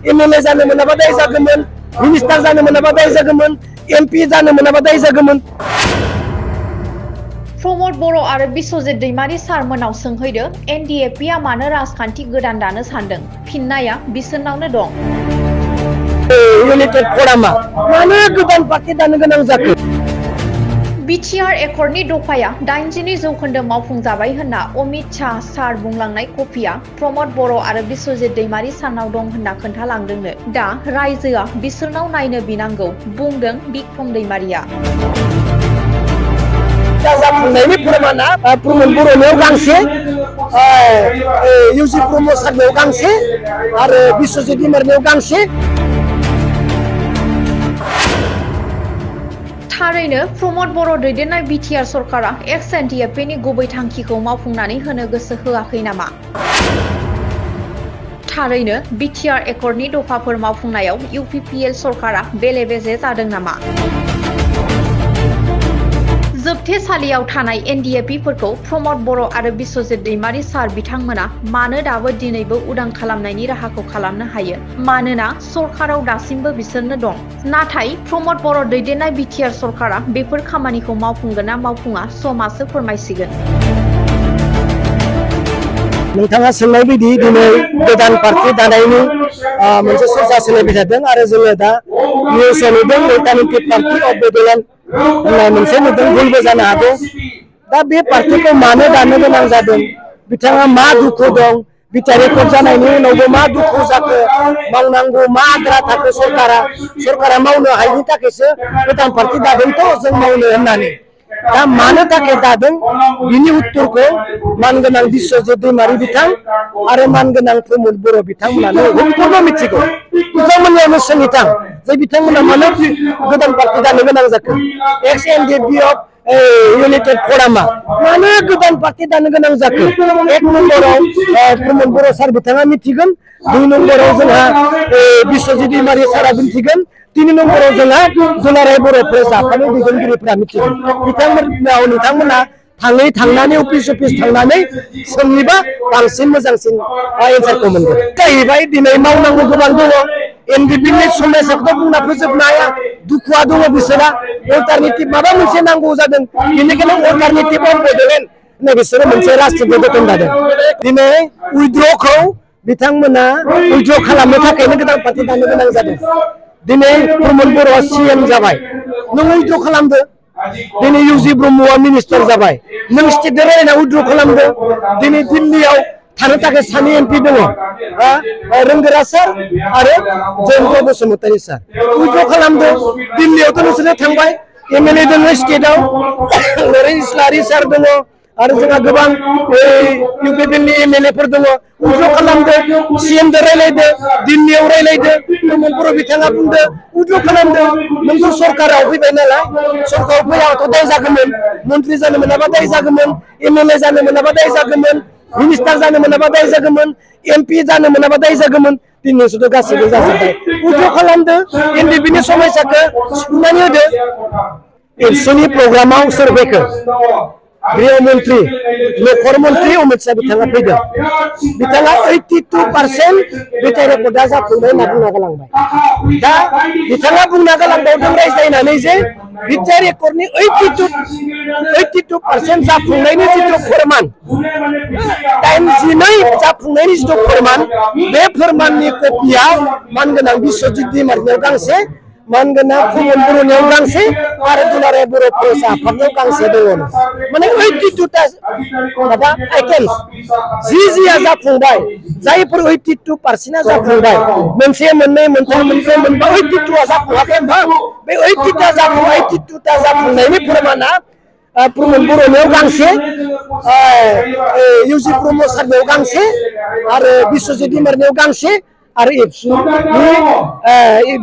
MLA जानो मोनाबा दाय जागौमोन, मिनिस्टार जानो मोनाबा दाय जागौमोन, एमपी जानो मोनाबा दाय जागौमोन। प्रमद बर' आरो बिस्वजित दैमारी सारमोनाव सोंहैदो एनडिएफआ मानो राजखान्थि गोदान दानो सानदों? फिननाया बिसोरनावनो दं। इउनाइटेड फरामा मानो गोदान पार्टी दानो गोनां जाखो? बिटिआर एकर्डनि दफाया 82% मावफुंजाबाय होनना अमित शाह सार बुंलांनाय कपिया प्रमद बर' आरो बिस्वजित दैमारी सारनाव दं होनना खोन्थालांदोंनो। दा रायजोआ बिसोरनाव नायनो बिनांगौ बुंदों बिक्रम दैमारीया। जाफुंनायनि फोरमाना प्रमद बर'नियाव गांसे, इउजि प्रमद सारनियाव गांसे आरो बिस्वजित दैमारीनियाव गांसे। थारैनो प्रमद बर' दैदेननाय बिटिआर सरकारा एक्स एनडिएफनि गुबै थांखिखौ मावफुंनानै होनो गोसो होआखै नामा? थारैनो बिटिआर एकर्डनि दफाफोर मावफुंनायाव इउपिपिएल सरकारा बेले-बेजे जादों नामा? जोबथेसालियाव थानाय एनडिएफिफोरखौ प्रमद बर' आरो बिस्वजित दैमारी सार बिथांमोना मानो दाबो दिनैबो उदां खालामनायनि राहाखौ खालामनो हायो? मानोना सरकाराव दासिमबो बिसोरनो दं। नाथाय प्रमद बर' दैदेननाय बिटिआर सरकारा बेफोर खामानिखौ मावफुंगोन ना मावफुङा समासो फोरमायसिगोन। नोंथाङा सोंनाय बायदि दिनै गोदान पार्टी दानायनि मोनसे चर्चा सोलिबाय थादों आरो जोङो दा निउसाव नुदों अल्टारनेटिभ पार्टी अफ बड'लेण्ड होननाय मोनसे नुदों, भुलबो जानो हागौ। दा बे पार्टीखौ मानो दानो गोनां जादों? बिथाङा मा दुखु दं? बिटिआर एकर्ड जानायनि उनावबो मा दुखु जाखो? मावनांगौ मा आद्रा थाखो सरकारा मावनो हायिनि थाखायसो गोदान पार्टी दादोंथ' जों मावनो होननानै। दा मानो थाखाय दादों बिनि उत्तरखौ मानगोनां बिस्वजित दैमारी बिथां आरो मानगोनां प्रमद बर' बिथांमोनानो हकमोन मिथिगौ। बिथांमोननियावनो सोंहैथां जे बिथांमोना मानो गोदान पार्टी दानो गोनां जाखो? एक्स एनडिएफबि अफ इउनाइटेड फरामा मानो गोदान पार्टी दानो गोनां जाखो? एक नम्बराव प्रमद बर' सार बिथाङा मिथिगोन, 2 नम्बराव जोंहा बिस्वजित दैमारी सारा मिथिगोन, 3 नम्बराव जोंहा दुलाराय बर' प्रेस आफादनि दैदेनगिरिफोरा मिथिगोन। नोंथांमोना थांनानै अफिस थांनानै सोंनिबा बांसिन मोजांसिन एन्सारखौ मोनगोन। जाहैबाय दिनै मावनांगौ गोबां दङ, एनडिएफनि समस्याखौथ' बुंना फोजोबनो हाया, दुखुआ दङ बिसोरा। अल्टारनेटिभ माबा मोनसे नांगौ जादों, बेनिखायनो अल्टारनेटिभ अफ बड'लेण्ड होननाय बिसोरो मोनसे राष्ट्रीय गठन दादों। दिनै उइथड्रखौ बिथांमोना उइथड्र खालामनो थाखायनो गोदान पार्टी दानो गोनां जादों। दिनै प्रमद बर'आ सीएम जाबाय, नों उइथड्र खालामदो। दिनै इउजि ब्रह्मआ मिनिस्टार जाबाय, नों स्टेटजों रायलायना उइथड्र खालामदो। दिनै दिल्लीयाव थानो थाखाय 2 एमपि दङ, रोंगोरा सार आरो जयन्त बसुमतारी सार। उइथड्र खालामदो। दिल्लीयावथ' नोंसोरो थांबाय, एमएलए दङ स्टेटआव, लरेन्स इस्लारि सार दङ आरो जोंहा गोबां इउपिपिएलनि एमएलएफोर दङ। उइथड्र खालामदो, सीएमजों रायलायदो, दिल्लीयाव रायलायदो, प्रमद बर' बिथाङा बुंदो उइथड्र खालामदो। नोंथ' सरकाराव फैबाय नालाय, सरकाराव फैयाबाथ' दाय जागौमोन, मन्त्रि जानो मोनाबा दाय जागौमोन, एमएलए जानो मोनाबा दाय जागौमोन, मिनिस्टार जानो मोनाबा दाय जागौमोन, एमपि जानो मोनाबा दाय जागौमोन। दिनै नोंसोरथ' गासैबो जाजोब्बाय। उइथड्र खालामदो, एनडिएफनि समस्याखौ सुफुंनानै होदो। एबसुनि प्रग्रामाव सोर फैखो? गृह मन्त्री नखर मन्त्री अमित शाह बिथाङा फैदों। बिथाङा 82% बिटिआर एकर्डआ जाफुंबाय होनना बुंना गालांबाय। दा बिथाङा बुंना गालांबावदों रायज्लायनानै जे बिटिआर एकर्डनि 82% जाफुंनायनि जिथु फोरमान, 82 जाफुंनायनि जिथु फोरमान, बे फोरमाननि कपिया मानगोनां बिस्वजित दैमारीनियाव गांसे, मानगोनां प्रमद बर'नियाव गांसे आरो दुलाराय बर' प्रेस आफादनियाव गांसे दङ। माने 82टा माबा आइटेम्स जिया जाफुंबाय, जायफोर 82%आ जाफुंबाय, मोनसे मोननै मोनथाम मोनब्रै मोनबा 82आ जाफुङाखै होनबा? बे 82टा जाफुंनायनि फोरमाना प्रमद बर'नियाव गांसे, इउजि प्रमद सारनियाव गांसे आरो बिस्वजित दैमारीनियाव गांसे आरो एबसुनि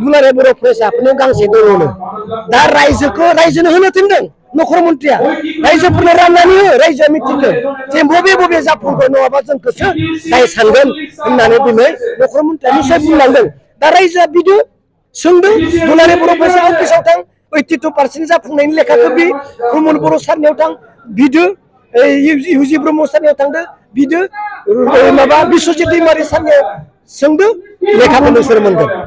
दुलाराय बर' प्रेस आफादनियाव गांसे दङ। दा रायजोनो होनो थिनदों नखर मन्त्रिया, रायजोफोरनो राननानै हो, रायजोआ मिथिगोन जे बबे जाफुंखो, नङाबा जोंखौसो दाय सानगोन होननानै दिनै नखर मन्त्रिया निश्चय बुंलांदों। दा रायजोआ बिदो सोंदों, दुलाराय बर' प्रेस अफिसाव थां, 82% जाफुंनायनि लेखाखौ बि प्रमद बर' सारनियाव थां बिदो, इउजि ब्रह्म सारनियाव थांदो बिदो, माबा बिस्वजित दैमारी सारनियाव सोंदो, लेखाखौ नोंसोर मोनगोन।